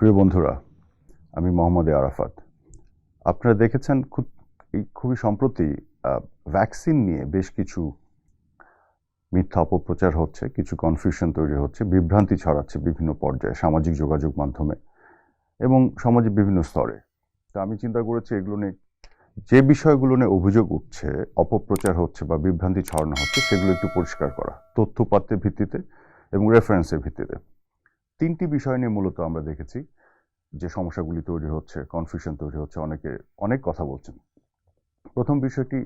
প্রিয় বন্ধুরা, আমি মোহাম্মদ আরাফাত। আপনারা দেখেছেন খুবই সম্প্রতি ভ্যাকসিন নিয়ে বেশ কিছু মিথ্যা অপপ্রচার হচ্ছে, কিছু কনফিউশন তৈরি হচ্ছে, বিভ্রান্তি ছড়াচ্ছে বিভিন্ন পর্যায়ে সামাজিক যোগাযোগ মাধ্যমে এবং সমাজের বিভিন্ন স্তরে। তো আমি চিন্তা করেছি এগুলো নিয়ে যে বিষয়গুলো নিয়ে অভিযোগ উঠছে, অপপ্রচার হচ্ছে বা বিভ্রান্তি ছড়ানো হচ্ছে, সেগুলো একটু পরিষ্কার করা তথ্যপাত্রের ভিত্তিতে এবং রেফারেন্সের ভিত্তিতে। তিনটি বিষয় নিয়ে মূলত আমরা দেখেছি যে সমস্যাগুলি তৈরি হচ্ছে, কনফিউশন তৈরি হচ্ছে, অনেকে অনেক কথা বলছেন। প্রথম বিষয়টি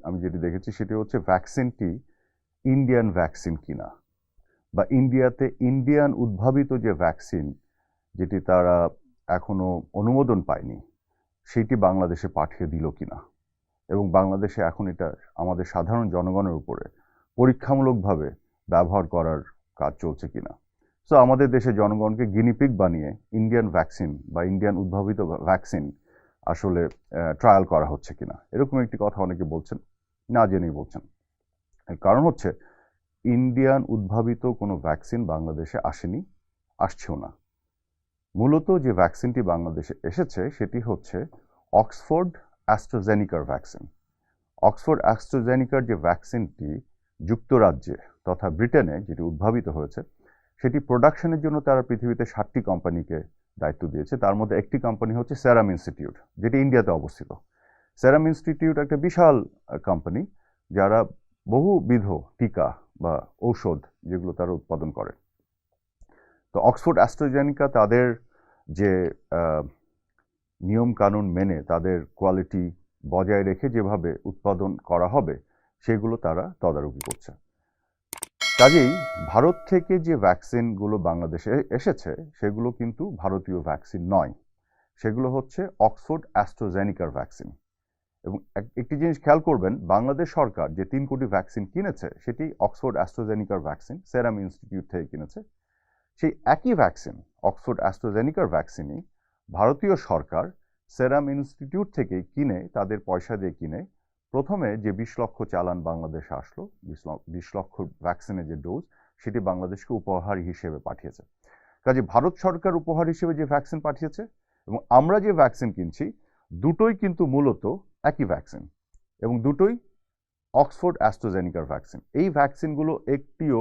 আমি যেটি দেখেছি সেটি হচ্ছে ভ্যাকসিনটি ইন্ডিয়ান ভ্যাকসিন কিনা, বা ইন্ডিয়াতে ইন্ডিয়ান উদ্ভাবিত যে ভ্যাকসিন যেটি তারা এখনো অনুমোদন পায়নি সেটি বাংলাদেশে পাঠিয়ে দিল কিনা, এবং বাংলাদেশে এখন এটা আমাদের সাধারণ জনগণের উপরে পরীক্ষামূলকভাবে ব্যবহার করার কাজ চলছে কিনা। সো আমাদের দেশে জনগণকে গিনিপিগ বানিয়ে ইন্ডিয়ান ভ্যাকসিন বা ইন্ডিয়ান উদ্ভাবিত ভ্যাকসিন আসলে ট্রায়াল করা হচ্ছে কিনা, এরকম একটি কথা অনেকে বলছেন, না জেনেই বলছেন। এর কারণ হচ্ছে ইন্ডিয়ান উদ্ভাবিত কোনো ভ্যাকসিন বাংলাদেশে আসেনি, আসছেও না। মূলত যে ভ্যাকসিনটি বাংলাদেশে এসেছে সেটি হচ্ছে অক্সফোর্ড অ্যাস্ট্রাজেনিকার ভ্যাকসিন। অক্সফোর্ড অ্যাস্ট্রাজেনিকার যে ভ্যাকসিনটি যুক্তরাজ্যে তথা ব্রিটেনে যেটি উদ্ভাবিত হয়েছে, সেটি প্রোডাকশনের জন্য তারা পৃথিবীতে 7টি কোম্পানিকে দায়িত্ব দিয়েছে। তার মধ্যে একটি কোম্পানি হচ্ছে সেরাম ইনস্টিটিউট, যেটি ইন্ডিয়াতে অবস্থিত। সেরাম ইনস্টিটিউট একটা বিশাল কোম্পানি, যারা বহুবিধ টিকা বা ঔষধ যেগুলো তারা উৎপাদন করে। তো অক্সফোর্ড অ্যাস্ট্রাজেনিকা তাদের যে নিয়ম কানুন মেনে তাদের কোয়ালিটি বজায় রেখে যেভাবে উৎপাদন করা হবে সেগুলো তারা তদারকি করছে। কাজেই ভারত থেকে যে ভ্যাকসিনগুলো বাংলাদেশে এসেছে সেগুলো কিন্তু ভারতীয় ভ্যাকসিন নয়, সেগুলো হচ্ছে অক্সফোর্ড অ্যাস্ট্রাজেনিকার ভ্যাকসিন। এবং একটি জিনিস খেয়াল করবেন, বাংলাদেশ সরকার যে 3 কোটি ভ্যাকসিন কিনেছে সেটি অক্সফোর্ড অ্যাস্ট্রাজেনিকার ভ্যাকসিন সেরাম ইনস্টিটিউট থেকে কিনেছে। সেই একই ভ্যাকসিন অক্সফোর্ড অ্যাস্ট্রাজেনিকার ভ্যাকসিনই ভারতীয় সরকার সেরাম ইনস্টিটিউট থেকে কিনে, তাদের পয়সা দিয়ে কিনে, প্রথমে যে 20 লক্ষ চালান বাংলাদেশে আসলো, 20 লক্ষ ভ্যাকসিনের যে ডোজ, সেটি বাংলাদেশকে উপহার হিসেবে পাঠিয়েছে। কাজে ভারত সরকার উপহার হিসেবে যে ভ্যাকসিন পাঠিয়েছে এবং আমরা যে ভ্যাকসিন কিনছি, দুটোই কিন্তু মূলত একই ভ্যাকসিন এবং দুটোই অক্সফোর্ড অ্যাস্ট্রাজেনিকার ভ্যাকসিন। এই ভ্যাকসিনগুলো একটিও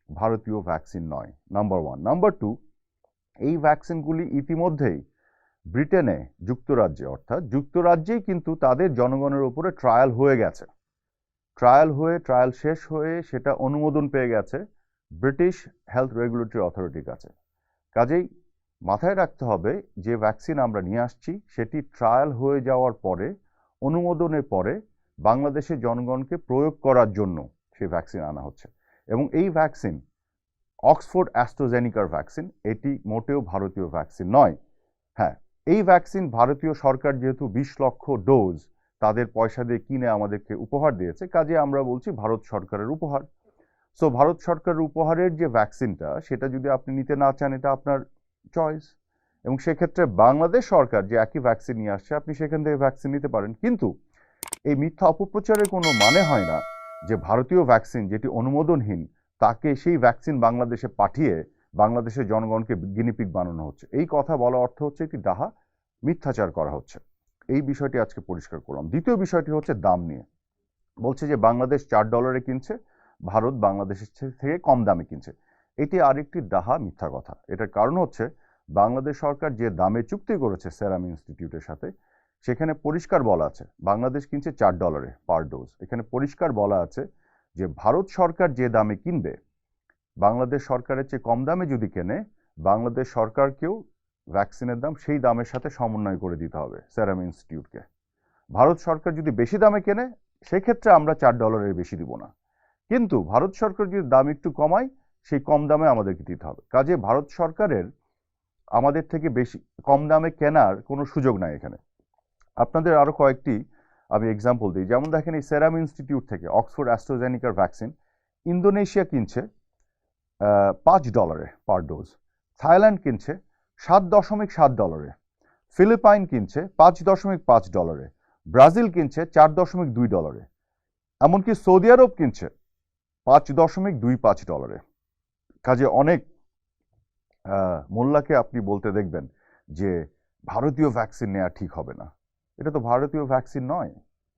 ভারতীয় ভ্যাকসিন নয়, নাম্বার 1। নাম্বার 2, এই ভ্যাকসিনগুলি ইতিমধ্যেই ব্রিটেনে, যুক্তরাজ্যে, অর্থাৎ যুক্তরাজ্যেই কিন্তু তাদের জনগণের উপরে ট্রায়াল হয়ে গেছে। ট্রায়াল শেষ হয়ে সেটা অনুমোদন পেয়ে গেছে ব্রিটিশ হেলথ রেগুলেটরি অথরিটির কাছে। কাজেই মাথায় রাখতে হবে যে ভ্যাকসিন আমরা নিয়ে আসছি সেটি ট্রায়াল হয়ে যাওয়ার পরে, অনুমোদনের পরে বাংলাদেশের জনগণকে প্রয়োগ করার জন্য সেই ভ্যাকসিন আনা হচ্ছে। এবং এই ভ্যাকসিন অক্সফোর্ড অ্যাস্ট্রাজেনিকার ভ্যাকসিন, এটি মোটেও ভারতীয় ভ্যাকসিন নয়। হ্যাঁ, এই ভ্যাকসিন ভারতীয় সরকার যেহেতু 20 লক্ষ ডোজ তাদের পয়সা দিয়ে কিনে আমাদেরকে উপহার দিয়েছে, কাজে আমরা বলছি ভারত সরকারের উপহার। সো ভারত সরকারের উপহারের যে ভ্যাকসিনটা, সেটা যদি আপনি নিতে না চান, এটা আপনার চয়েস। এবং সেক্ষেত্রে বাংলাদেশ সরকার যে একই ভ্যাকসিন নিয়ে আসছে, আপনি সেখান থেকে ভ্যাকসিন নিতে পারেন। কিন্তু এই মিথ্যা অপপ্রচারের কোনো মানে হয় না যে ভারতীয় ভ্যাকসিন যেটি অনুমোদনহীন, তাকে সেই ভ্যাকসিন বাংলাদেশে পাঠিয়ে বাংলাদেশের জনগণকে গিনিপিগ বানানো হচ্ছে। এই কথা বলা অর্থ হচ্ছে একটি ডাহা, মিথ্যাচার করা হচ্ছে। এই বিষয়টি আজকে পরিষ্কার করলাম। দ্বিতীয় বিষয়টি হচ্ছে দাম নিয়ে। বলছে যে বাংলাদেশ $4 কিনছে, ভারত বাংলাদেশের থেকে কম দামে কিনছে। এটি আরেকটি ডাহা, মিথ্যা কথা। এটার কারণ হচ্ছে বাংলাদেশ সরকার যে দামে চুক্তি করেছে সেরাম ইনস্টিটিউটের সাথে, সেখানে পরিষ্কার বলা আছে বাংলাদেশ কিনছে $4 পার ডোজ। এখানে পরিষ্কার বলা আছে যে ভারত সরকার যে দামে কিনবে, বাংলাদেশ সরকারের চেয়ে কম দামে যদি কেনে, বাংলাদেশ সরকারকেও ভ্যাকসিনের দাম সেই দামের সাথে সমন্বয় করে দিতে হবে সেরাম ইনস্টিটিউটকে। ভারত সরকার যদি বেশি দামে কেনে, সেক্ষেত্রে আমরা $4 বেশি দিব না। কিন্তু ভারত সরকার যদি দাম একটু কমায়, সেই কম দামে আমাদেরকে দিতে হবে। কাজে ভারত সরকারের আমাদের থেকে বেশি কম দামে কেনার কোনো সুযোগ নাই এখানে। আপনাদের আরো কয়েকটি আমি এক্সাম্পল দিই। যেমন দেখেন, এই সেরাম ইনস্টিটিউট থেকে অক্সফোর্ড অ্যাস্ট্রাজেনিকার ভ্যাকসিন ইন্দোনেশিয়া কিনছে $5 পার ডোজ, থাইল্যান্ড কিনছে $7.7, ফিলিপাইন কিনছে $5.5, ব্রাজিল কিনছে $4.2, এমনকি সৌদি আরব কিনছে $5.25। কাজে অনেক মোল্লাকে আপনি বলতে দেখবেন যে ভারতীয় ভ্যাকসিন নেওয়া ঠিক হবে না। এটা তো ভারতীয় ভ্যাকসিন নয়,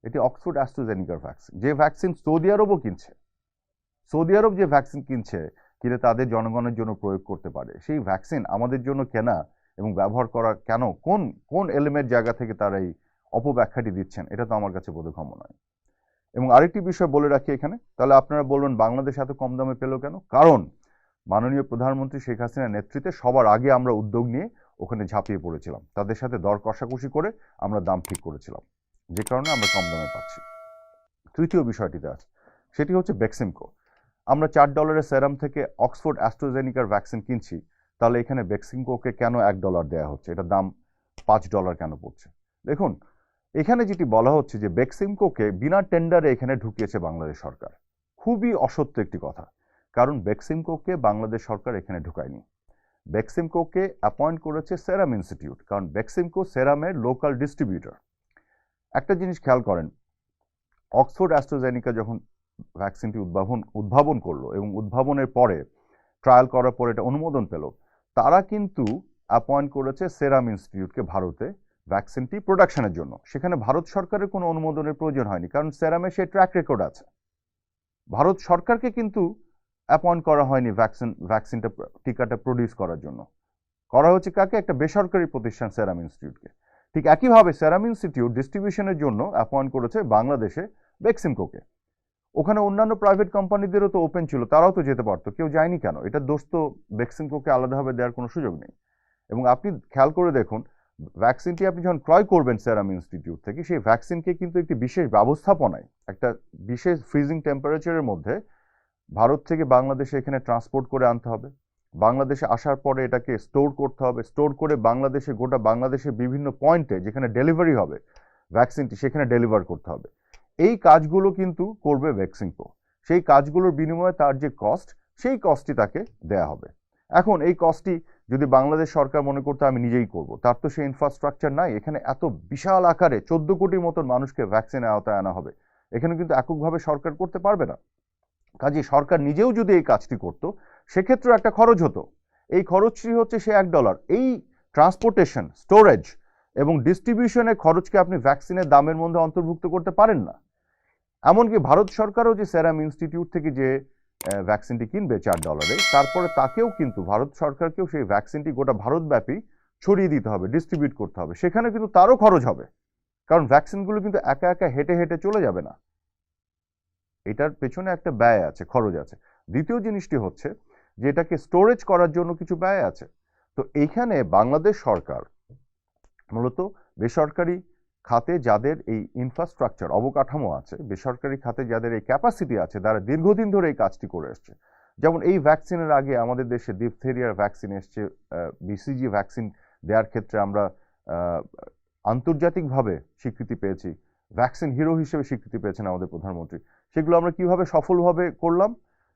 এটি অক্সফোর্ড অ্যাস্ট্রাজেনিকার ভ্যাকসিন, যে ভ্যাকসিন সৌদি আরবও কিনছে। সৌদি আরব যে ভ্যাকসিন কিনে তাদের জনগণের জন্য প্রয়োগ করতে পারে, সেই ভ্যাকসিন আমাদের জন্য কেনা এবং ব্যবহার করা কেন, কোন কোন এলিমেন্ট জায়গা থেকে তারা এই অপব্যাখ্যাটি দিচ্ছেন, এটা তো আমার কাছে বোধগম্য নয়। এবং আরেকটি বিষয় বলে রাখি এখানে, তাহলে আপনারা বলবেন বাংলাদেশ এত কম দামে পেল কেন? কারণ মাননীয় প্রধানমন্ত্রী শেখ হাসিনার নেতৃত্বে সবার আগে আমরা উদ্যোগ নিয়ে ওখানে ঝাঁপিয়ে পড়েছিলাম, তাদের সাথে দর কষাকষি করে আমরা দাম ঠিক করেছিলাম, যে কারণে আমরা কম দামে পাচ্ছি। তৃতীয় বিষয়টিতে আছে, সেটি হচ্ছে বেক্সিমকো। আমরা $4 সেরাম থেকে অক্সফোর্ড অ্যাস্ট্রাজেনিকার ভ্যাকসিন কিনছি, তাহলে এখানে বেক্সিমকোকে কেন $1 দেওয়া হচ্ছে? এটা দাম $5 কেন পড়ছে? দেখুন, এখানে যেটি বলা হচ্ছে যে বেক্সিমকোকে বিনা টেন্ডারে এখানে ঢুকিয়েছে বাংলাদেশ সরকার। খুবই অসত্য একটি কথা, কারণ বেক্সিমকোকে বাংলাদেশ সরকার এখানে ঢুকায়নি। বেক্সিমকোকে অ্যাপয়েন্ট করেছে সেরাম ইনস্টিটিউট, কারণ বেক্সিমকো সেরামের লোকাল ডিস্ট্রিবিউটর। একটা জিনিস খেয়াল করেন, অক্সফোর্ড অ্যাস্ট্রাজেনিকা যখন ভ্যাকসিনটি উদ্ভাবন করলো এবং উদ্ভাবনের পরে ট্রায়াল করার পরে এটা অনুমোদন পেল, তারা কিন্তু অ্যাপয়েন্ট করেছে সেরাম ইনস্টিটিউটকে ভারতে ভ্যাকসিনটি প্রোডাকশনের জন্য। সেখানে ভারত সরকারের কোনো অনুমোদনের প্রয়োজন হয়নি, কারণ সেরামে সেই ট্র্যাক রেকর্ড আছে। ভারত সরকারকে কিন্তু অ্যাপয়েন্ট করা হয়নি ভ্যাকসিনটা টিকাটা প্রডিউস করার জন্য, করা হচ্ছে কাকে? একটা বেসরকারি প্রতিষ্ঠান সেরাম ইনস্টিটিউটকে। ঠিক একইভাবে সেরাম ইনস্টিটিউট ডিস্ট্রিবিউশনের জন্য অ্যাপয়েন্ট করেছে বাংলাদেশে বেক্সিমকোকে। ওখানে অন্যান্য প্রাইভেট কোম্পানিদেরও তো ওপেন ছিল, তারাও তো যেতে পারতো, কেউ যায়নি কেন? এটা দোষ তো বেক্সিমকোকে আলাদাভাবে দেওয়ার কোনো সুযোগ নেই। এবং আপনি খেয়াল করে দেখুন, ভ্যাকসিনটি আপনি যখন ক্রয় করবেন সেরাম ইনস্টিটিউট থেকে, সেই ভ্যাকসিনকে কিন্তু একটি বিশেষ ব্যবস্থাপনায় একটা বিশেষ ফ্রিজিং টেম্পারেচারের মধ্যে ভারত থেকে বাংলাদেশে এখানে ট্রান্সপোর্ট করে আনতে হবে। বাংলাদেশে আসার পরে এটাকে স্টোর করতে হবে, স্টোর করে বাংলাদেশে গোটা বাংলাদেশে বিভিন্ন পয়েন্টে যেখানে ডেলিভারি হবে ভ্যাকসিনটি, সেখানে ডেলিভার করতে হবে। এই কাজগুলো কিন্তু করবে বেক্সিমকো। সেই কাজগুলোর বিনিময়ে তার যে কস্ট, সেই কস্টটি তাকে দেয়া হবে। এখন এই কস্টটি যদি বাংলাদেশ সরকার মনে করতে আমি নিজেই করব, তার তো সেই ইনফ্রাস্ট্রাকচার নাই। এখানে এত বিশাল আকারে 14 কোটির মতন মানুষকে ভ্যাকসিনের আওতায় আনা হবে, এখানে কিন্তু এককভাবে সরকার করতে পারবে না। কাজে সরকার নিজেও যদি এই কাজটি করত, সেক্ষেত্রেও একটা খরচ হতো। এই খরচটি হচ্ছে সে $1। এই ট্রান্সপোর্টেশন, স্টোরেজ এবং ডিস্ট্রিবিউশনের খরচকে আপনি ভ্যাকসিনের দামের মধ্যে অন্তর্ভুক্ত করতে পারেন না। এমনকি ভারত সরকারও যে সেরাম ইনস্টিটিউট থেকে যে ভ্যাকসিনটি কিনবে $4, তারপরে তাকেও কিন্তু ভারত সরকারকেও সেই ভ্যাকসিনটি গোটা ভারতব্যাপী ছড়িয়ে দিতে হবে, ডিস্ট্রিবিউট করতে হবে। সেখানে কিন্তু তারও খরচ হবে, কারণ ভ্যাকসিনগুলো কিন্তু একা একা হেঁটে হেঁটে চলে যাবে না, এটার পেছনে একটা ব্যয় আছে, খরচ আছে। দ্বিতীয় জিনিসটি হচ্ছে যে এটাকে স্টোরেজ করার জন্য কিছু ব্যয় আছে। তো এইখানে বাংলাদেশ সরকার মূলত বেসরকারি খাতে যাদের এই ইনফ্রাস্ট্রাকচার অবকাঠামো আছে, বেসরকারি খাতে যাদের এই ক্যাপাসিটি আছে, তারা দীর্ঘদিন ধরে এই কাজটি করে এসছে। যেমন এই ভ্যাকসিনের আগে আমাদের দেশে ডিপথেরিয়ার ভ্যাকসিন এসছে, বিসিজি ভ্যাকসিন দেওয়ার ক্ষেত্রে আমরা আন্তর্জাতিকভাবে স্বীকৃতি পেয়েছি, ভ্যাকসিন হিরো হিসেবে স্বীকৃতি পেয়েছেন আমাদের প্রধানমন্ত্রী। সেগুলো আমরা কিভাবে সফলভাবে করলাম?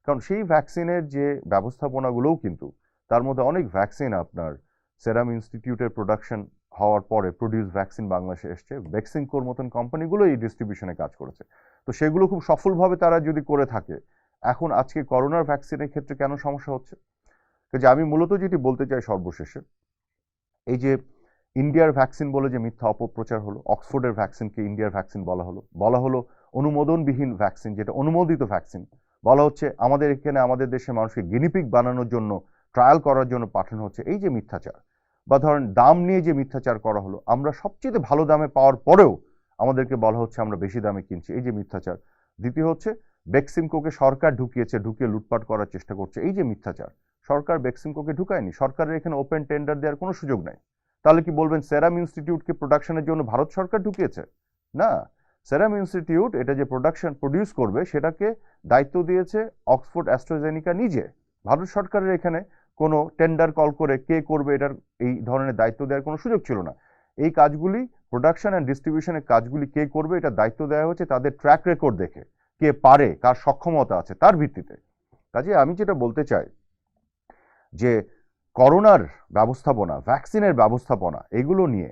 কারণ সেই ভ্যাকসিনের যে ব্যবস্থাপনাগুলোও কিন্তু, তার মধ্যে অনেক ভ্যাকসিন আপনার সেরাম ইনস্টিটিউটের প্রোডাকশন হওয়ার পরে প্রডিউস ভ্যাকসিন বাংলাদেশে এসছে, বেক্সিমকোর মতন কোম্পানিগুলো এই ডিস্ট্রিবিউশনে কাজ করেছে। তো সেগুলো খুব সফলভাবে তারা যদি করে থাকে, এখন আজকে করোনার ভ্যাকসিনের ক্ষেত্রে কেন সমস্যা হচ্ছে? যে আমি মূলত যেটি বলতে চাই সর্বশেষে, এই যে ইন্ডিয়ার ভ্যাকসিন বলে যে মিথ্যা অপপ্রচার হলো, অক্সফোর্ডের ভ্যাকসিনকে ইন্ডিয়ার ভ্যাকসিন বলা হলো অনুমোদনবিহীন ভ্যাকসিন, যেটা অনুমোদিত ভ্যাকসিন। বলা হচ্ছে আমাদের এখানে আমাদের দেশের মানুষকে গিনিপিগ বানানোর জন্য, ট্রায়াল করার জন্য পাঠানো হচ্ছে। এই যে মিথ্যাচার, বা ধরেন দাম নিয়ে যে মিথ্যাচার করা হলো, আমরা সবচেয়ে ভালো দামে পাওয়ার পরেও আমাদেরকে বলা হচ্ছে আমরা বেশি দামে কিনছি, এই যে মিথ্যাচার। দ্বিতীয় হচ্ছে বেক্সিমকোকে সরকার ঢুকিয়ে লুটপাট করার চেষ্টা করছে, এই যে মিথ্যাচার। সরকার বেক্সিমকোকে ঢুকায়নি, সরকারের এখানে ওপেন টেন্ডার দেওয়ার কোনো সুযোগ নাই। তাহলে কি বলবেন সেরাম ইনস্টিটিউটকে প্রোডাকশনের জন্য ভারত সরকার ঢুকিয়েছে? না, সেরাম ইনস্টিটিউট এটা যে প্রডিউস করবে সেটাকে দায়িত্ব দিয়েছে অক্সফোর্ড অ্যাস্ট্রাজেনিকা নিজে। ভারত সরকারের এখানে কোনো টেন্ডার কল করে কে করবে এটার এই ধরনের দায়িত্ব দেওয়ার কোনো সুযোগ ছিল না। এই কাজগুলি, প্রোডাকশন অ্যান্ড ডিস্ট্রিবিউশনের কাজগুলি কে করবে এটা দায়িত্ব দেওয়া হচ্ছে তাদের ট্র্যাক রেকর্ড দেখে, কে পারে, কার সক্ষমতা আছে তার ভিত্তিতে। কাজে আমি যেটা বলতে চাই যে করোনার ব্যবস্থাপনা, ভ্যাকসিনের ব্যবস্থাপনা, এগুলো নিয়ে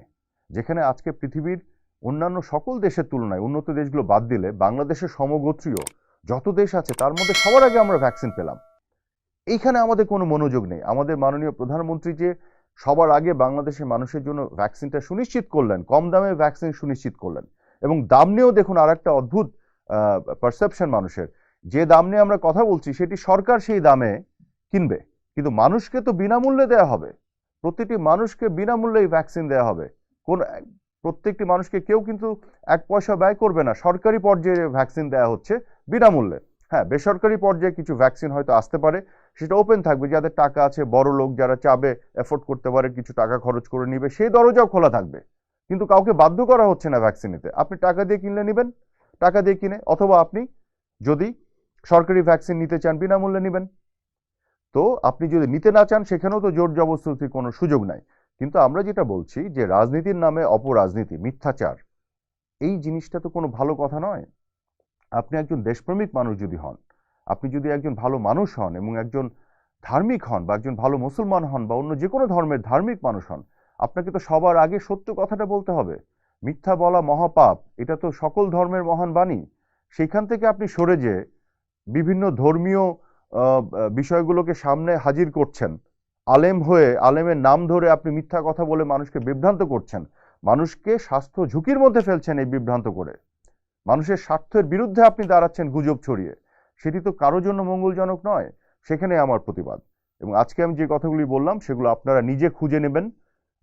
যেখানে আজকে পৃথিবীর অন্যান্য সকল দেশের তুলনায়, উন্নত দেশগুলো বাদ দিলে বাংলাদেশের সমগোত্রীয় যত দেশ আছে তার মধ্যে সবার আগে আমরা ভ্যাকসিন পেলাম, এইখানে আমাদের কোনো মনোযোগ নেই। আমাদের মাননীয় প্রধানমন্ত্রী যে সবার আগে বাংলাদেশের মানুষের জন্য ভ্যাকসিনটা সুনিশ্চিত করলেন, কম দামে ভ্যাকসিন সুনিশ্চিত করলেন। এবং দাম নিয়েও দেখুন আর একটা অদ্ভুত পারসেপশন মানুষের, যে দাম নিয়ে আমরা কথা বলছি সেটি সরকার সেই দামে কিনবে, কিন্তু মানুষকে তো বিনামূল্যে দেওয়া হবে। প্রতিটি মানুষকে বিনামূল্যে এই ভ্যাকসিন দেওয়া হবে। কোন প্রত্যেকটি মানুষকে কেউ কিন্তু 1 পয়সা ব্যয় করবে না। সরকারি পর্যায়ে ভ্যাকসিন দেওয়া হচ্ছে বিনামূল্যে। হ্যাঁ, বেসরকারি পর্যায়ে কিছু ভ্যাকসিন হয়তো আসতে পারে, সেটা ওপেন থাকবে, যাদের টাকা আছে, বড় লোক যারা চাবে এফোর্ড করতে পারে, কিছু টাকা খরচ করে নিবে, সেই দরজাও খোলা থাকবে। কিন্তু কাউকে বাধ্য করা হচ্ছে না ভ্যাকসিন নিতে। আপনি টাকা দিয়ে কিনলে নেবেন, টাকা দিয়ে কিনে, অথবা আপনি যদি সরকারি ভ্যাকসিন নিতে চান বিনামূল্যে নেবেন। তো আপনি যদি নিতে না চান সেখানেও তো জোর জবরদস্তির কোনো সুযোগ নাই। কিন্তু আমরা যেটা বলছি যে রাজনীতির নামে অপরাজনীতি, মিথ্যাচার, এই জিনিসটা তো কোনো ভালো কথা নয়। আপনি একজন দেশপ্রেমিক মানুষ যদি হন, আপনি যদি একজন ভালো মানুষ হন এবং একজন ধার্মিক হন, বা একজন ভালো মুসলমান হন, বা অন্য যে কোনো ধর্মের ধার্মিক মানুষ হন, আপনাকে তো সবার আগে সত্য কথাটা বলতে হবে। মিথ্যা বলা মহাপাপ, এটা তো সকল ধর্মের মহান বাণী। সেইখান থেকে আপনি সরে যেয়ে বিভিন্ন ধর্মীয় বিষয়গুলোকে সামনে হাজির করছেন, আলেম হয়ে আলেমের নাম ধরে আপনি মিথ্যা কথা বলে মানুষকে বিভ্রান্ত করছেন, মানুষকে স্বাস্থ্য ঝুঁকির মধ্যে ফেলছেন এই বিভ্রান্ত করে। মানুষের স্বার্থের বিরুদ্ধে আপনি দাঁড়াচ্ছেন গুজব ছড়িয়ে, সেটি তো কারোর জন্য মঙ্গলজনক নয়। সেখানে আমার প্রতিবাদ। এবং আজকে আমি যে কথাগুলি বললাম সেগুলো আপনারা নিজে খুঁজে নেবেন,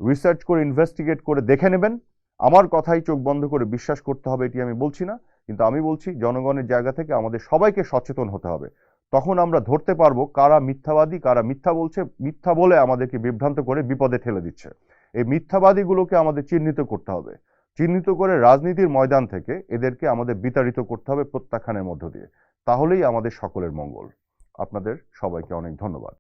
রিসার্চ করে ইনভেস্টিগেট করে দেখে নেবেন। আমার কথাই চোখ বন্ধ করে বিশ্বাস করতে হবে এটি আমি বলছি না, কিন্তু আমি বলছি জনগণের জায়গা থেকে আমাদের সবাইকে সচেতন হতে হবে। তখন আমরা ধরতে পারবো কারা মিথ্যাবাদী, কারা মিথ্যা বলছে, মিথ্যা বলে আমাদেরকে বিভ্রান্ত করে বিপদে ঠেলে দিচ্ছে। এই মিথ্যাবাদীগুলোকে আমাদের চিহ্নিত করতে হবে, চিহ্নিত করে রাজনীতির ময়দান থেকে এদেরকে আমাদের বিতাড়িত করতে হবে প্রত্যাখ্যানের মধ্য দিয়ে। তাহলেই আমাদের সকলের মঙ্গল। আপনাদের সবাইকে অনেক ধন্যবাদ।